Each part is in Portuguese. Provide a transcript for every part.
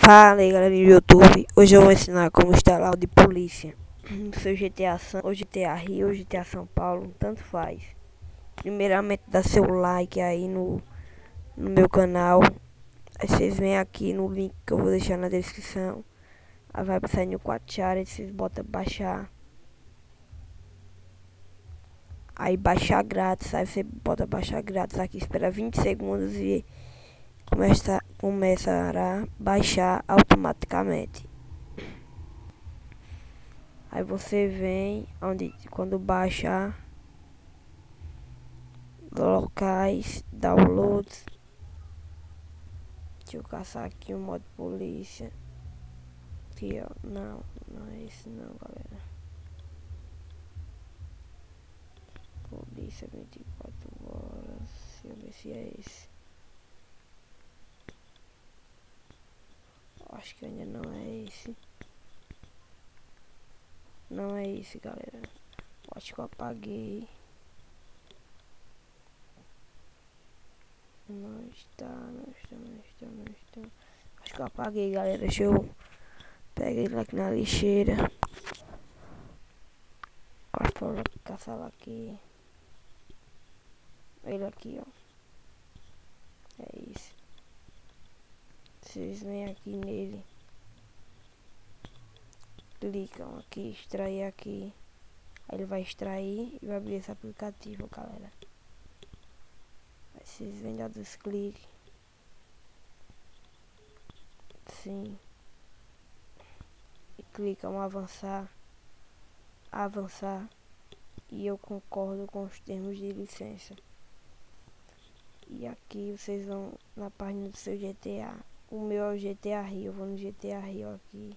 Fala aí galera do YouTube, hoje eu vou ensinar como instalar o de polícia no seu GTA ou GTA Rio ou GTA São Paulo, tanto faz. Primeiramente dá seu like aí no meu canal, aí vocês vêm aqui no link que eu vou deixar na descrição, aí vai sair no Quatchara, vocês botam baixar, aí baixar grátis, aí você bota baixar grátis aqui, espera 20 segundos e começará a baixar automaticamente. Aí você vem onde quando baixar locais, downloads. Deixa eu caçar aqui o modo polícia. Aqui ó, não é esse não, galera. Polícia 24 horas. Deixa eu ver se é esse. Acho que ainda não é esse. Não é esse, galera. Acho que eu apaguei. Não está. Acho que eu apaguei, galera. Deixa eu pegar ele aqui na lixeira. Para caçar aqui. Ele aqui, ó. É isso. Vocês vêm aqui nele. Clicam aqui, extrair aqui. Aí ele vai extrair e vai abrir esse aplicativo, galera. Aí vocês vêm dar dos cliques. Sim. E clicam avançar. Avançar. E eu concordo com os termos de licença. E aqui vocês vão na página do seu GTA. O meu é o GTA Rio. Eu vou no GTA Rio aqui.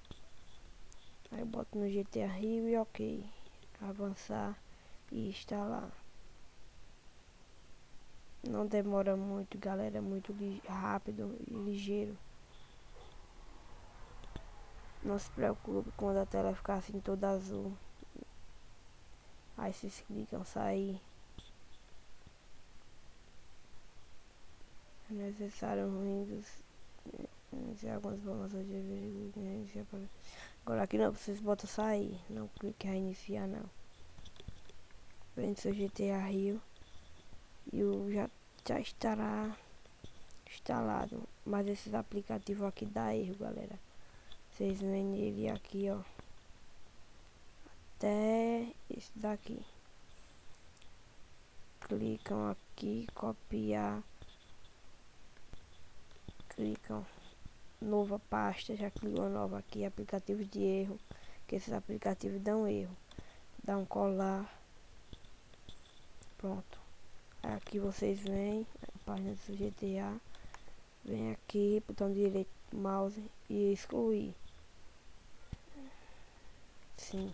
Aí eu boto no GTA Rio e ok. Avançar e instalar. Não demora muito, galera. É muito rápido e ligeiro. Não se preocupe quando a tela ficar assim toda azul. Aí vocês clicam sair. É necessário Windows. Iniciar algumas informações de agora aqui não, vocês botam sair. Não clique em reiniciar não. Vem do seu GTA Rio. E o já estará instalado. Mas esses aplicativos aqui dá erro, galera. Vocês vêm nele aqui, ó. Até esse daqui. Clicam aqui, copiar. Clicam nova pasta, já clicou nova aqui, aplicativos de erro, que esses aplicativos dão erro. Dá um colar. Pronto. Aqui vocês vêm, a página do GTA. Vem aqui, botão direito do mouse e excluir. Sim.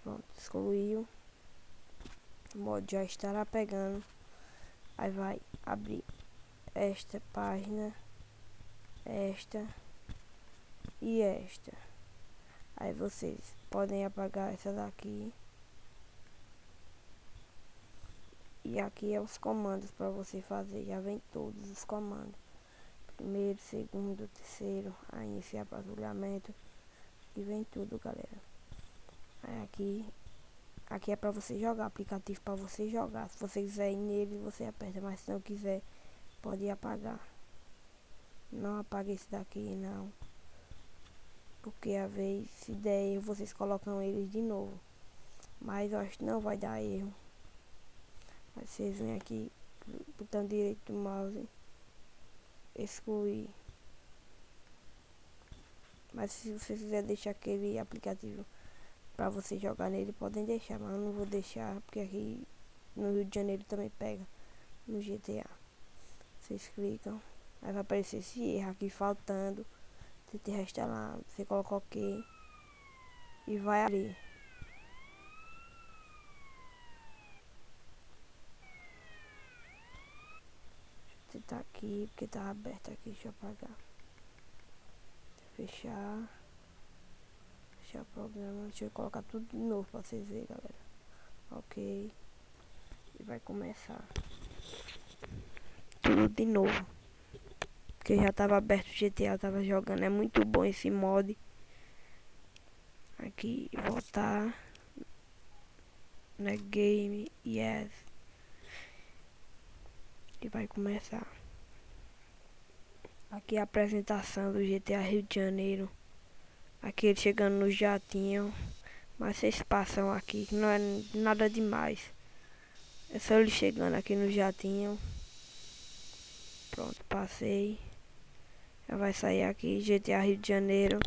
Pronto, excluiu. O modo já estará pegando. Aí vai abrir esta página, esta e esta. Aí vocês podem apagar essa daqui. E aqui é os comandos para você fazer. Já vem todos os comandos. Primeiro, segundo, terceiro. A iniciar patrulhamento. E vem tudo, galera. Aí aqui é para você jogar. Aplicativo para você jogar. Se você quiser ir nele, você aperta. Mas se não quiser, pode apagar. Não apague esse daqui, não. Porque a vez, se der erro, vocês colocam eles de novo. Mas eu acho que não vai dar erro. Aí vocês vêm aqui, botão direito do mouse, excluir. Mas se você quiser deixar aquele aplicativo para você jogar nele, podem deixar. Mas eu não vou deixar, porque aqui no Rio de Janeiro também pega, no GTA. Vocês clicam, aí vai aparecer esse erro aqui faltando. Você tem que restaurar, você coloca ok e vai abrir. Você tá aqui, porque tá aberto aqui, deixa eu apagar. Fechar. Fechar o programa. Deixa eu colocar tudo de novo pra vocês verem, galera. Ok. E vai começar. Tudo de novo. porque já tava aberto o GTA, eu tava jogando. É muito bom esse mod. Aqui, voltar. Na game, yes. E vai começar. Aqui a apresentação do GTA Rio de Janeiro. Aqui ele chegando no jatinho. Mas vocês passam aqui, que não é nada demais. É só ele chegando aqui no jatinho. Pronto, passei. Já vai sair aqui, GTA Rio de Janeiro.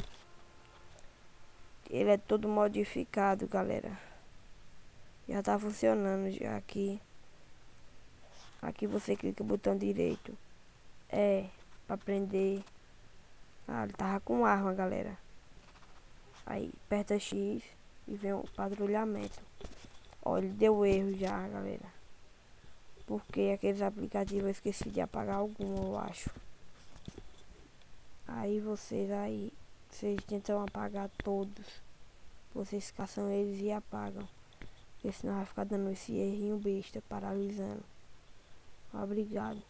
Ele é todo modificado, galera. Já tá funcionando já aqui. Aqui você clica no botão direito. É, pra prender. Ah, ele tava com arma, galera. Aí, aperta X e vem o patrulhamento. Ó, ele deu erro já, galera. Porque aqueles aplicativos eu esqueci de apagar algum, eu acho. Aí, vocês tentam apagar todos. Vocês caçam eles e apagam. Porque senão vai ficar dando esse errinho besta, paralisando. Obrigado.